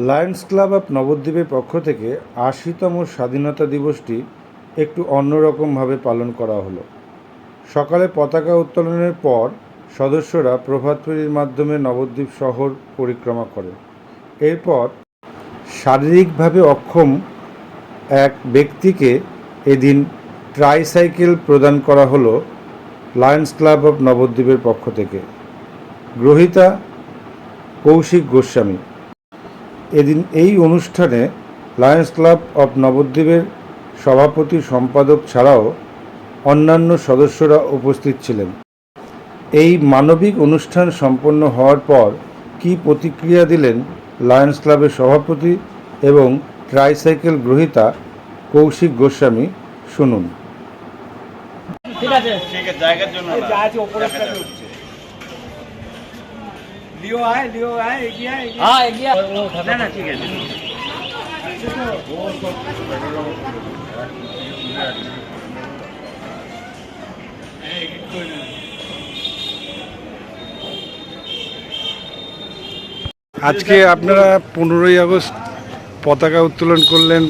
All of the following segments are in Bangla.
লায়ন্স ক্লাব অফ নবদ্বীপের পক্ষ থেকে ৮০তম স্বাধীনতা দিবসটি একটু অন্যরকমভাবে পালন করা হলো। সকালে পতাকা উত্তোলনের পর সদস্যরা প্রভাতফেরির মাধ্যমে নবদ্বীপ শহর পরিক্রমা করেন। এরপর শারীরিকভাবে অক্ষম এক ব্যক্তিকে এদিন ট্রাইসাইকেল প্রদান করা হলো লায়ন্স ক্লাব অফ নবদ্বীপের পক্ষ থেকে। গ্রহীতা কৌশিক গোস্বামী। এদিন এই অনুষ্ঠানে লায়ন্স ক্লাব অফ নবদ্বীপের সভাপতি সম্পাদক ছাড়াও অন্যান্য সদস্যরা উপস্থিত ছিলেন। এই মানবিক অনুষ্ঠান সম্পন্ন হওয়ার পর কী প্রতিক্রিয়া দিলেন লায়ন্স ক্লাবের সভাপতি এবং ট্রাইসাইকেল গ্রহীতা কৌশিক গোস্বামী, শুনুন। ঠিক আছে, জায়গার জন্য যা আছে ওপরে হচ্ছে। লিও আয় এগিয়ে আয়। হ্যাঁ এগিয়ে না ঠিক আছে। আজকে আপনারা 15ই আগস্ট পতাকা উত্তোলন করলেন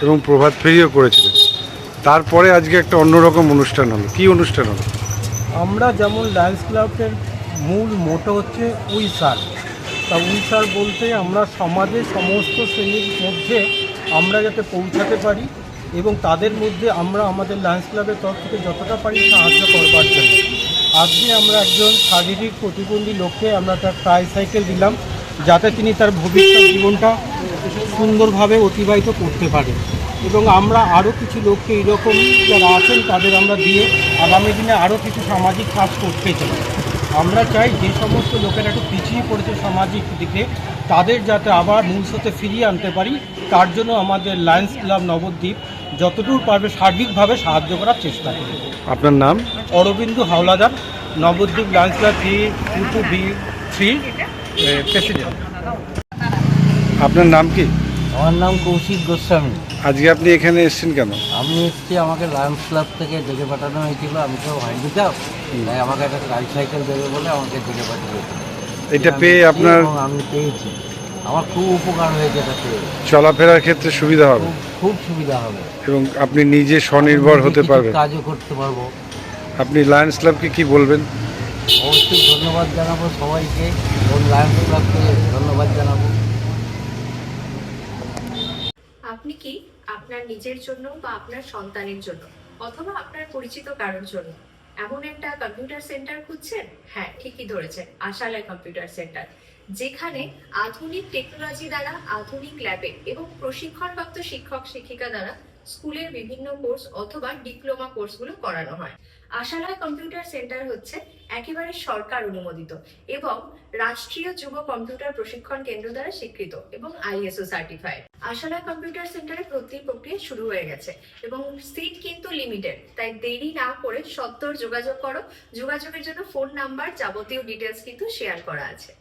এবং প্রভাত ফেরিও করেছিলেন, তারপরে আজকে একটা অন্যরকম অনুষ্ঠান হলো। কি অনুষ্ঠান হলো? আমরা যেমন লায়ন্স ক্লাবের মূল মোটো হচ্ছে উইসার। তা উইসার বলতে আমরা সমাজের সমস্ত শ্রেণীর মধ্যে আমরা যাতে পৌঁছাতে পারি এবং তাদের মধ্যে আমরা আমাদের লায়ন্স ক্লাবের তরফ থেকে যতটা পারি সাহায্য করবার জন্য আজকে আমরা একজন শারীরিক প্রতিবন্ধী লোককে আমরা তার ট্রাইসাইকেল দিলাম, যাতে তিনি তার ভবিষ্যৎ জীবনটা সুন্দরভাবে অতিবাহিত করতে পারে। এবং আমরা আরও কিছু লোককে এইরকম যারা আছেন তাদের আমরা দিয়ে আগামী দিনে আরও কিছু সামাজিক কাজ করতে চাই। আমরা চাই যে সমস্ত লোকেরা একটু পিছিয়ে পড়েছে সামাজিক দিকে, তাদের যাতে আবার মূল স্রোতে ফিরিয়ে আনতে পারি, তার জন্য আমাদের লায়ন্স ক্লাব নবদ্বীপ যতটুকু পারবে সার্বিকভাবে সাহায্য করার চেষ্টা করবে। আপনার নাম? Arabindu Howlader, Nabadwip Lions club B2B3 president. আপনার নাম কি? আমার নাম কৌশিক গোস্বামী। আজকে আপনি এখানে এসেছেন কেন? আমি এসেছি, আমাকে লায়ন্স ক্লাব থেকে ডেকে পাঠানো হয়েছিল। আমি তো হ্যান্ডিক্যাপ, তাই আমাকে একটা ট্রাইসাইকেল দেবে বলে আমাকে ডেকে পাঠিয়েছিল। এটা পেয়ে আপনার? আমি পেয়েছি, আমার খুব উপকার হয়েছে। এটা পেয়ে চলাফেরার ক্ষেত্রে সুবিধা হবে, খুব সুবিধা হবে এবং আপনি নিজে স্বনির্ভর হতে পারবেন, কাজও করতে পারবো। আপনি লায়ন্স ক্লাবকে কি বলবেন? অবশ্যই ধন্যবাদ জানাবো সবাইকে এবং লায়ন্স ক্লাবকে ধন্যবাদ জানাবো। আপনি কি আপনার নিজের জন্য বা আপনার সন্তানের জন্য অথবা আপনার পরিচিত কারোর জন্য এমন একটা কম্পিউটার সেন্টার খুঁজছেন? হ্যাঁ, ঠিকই ধরেছেন, আশালয় কম্পিউটার সেন্টার, যেখানে আধুনিক টেকনোলজি দ্বারা আধুনিক ল্যাবে এবং প্রশিক্ষণপ্রাপ্ত শিক্ষক শিক্ষিকা দ্বারা স্কুলের বিভিন্ন কোর্স অথবা ডিপ্লোমা কোর্সগুলো করানো হয়। আশালয় কম্পিউটার সেন্টার হচ্ছে একেবারে সরকার অনুমোদিত এবং রাষ্ট্রীয় যুব কম্পিউটার প্রশিক্ষণ কেন্দ্র দ্বারা স্বীকৃত এবং ISO সার্টিফাইড। আশালয় কম্পিউটার সেন্টারে ভর্তির প্রক্রিয়া শুরু হয়ে গেছে এবং সিট কিন্তু লিমিটেড, তাই দেরি না করে সত্বর যোগাযোগ করো। যোগাযোগের জন্য ফোন নাম্বার, যাবতীয় ডিটেলস কিন্তু শেয়ার করা আছে।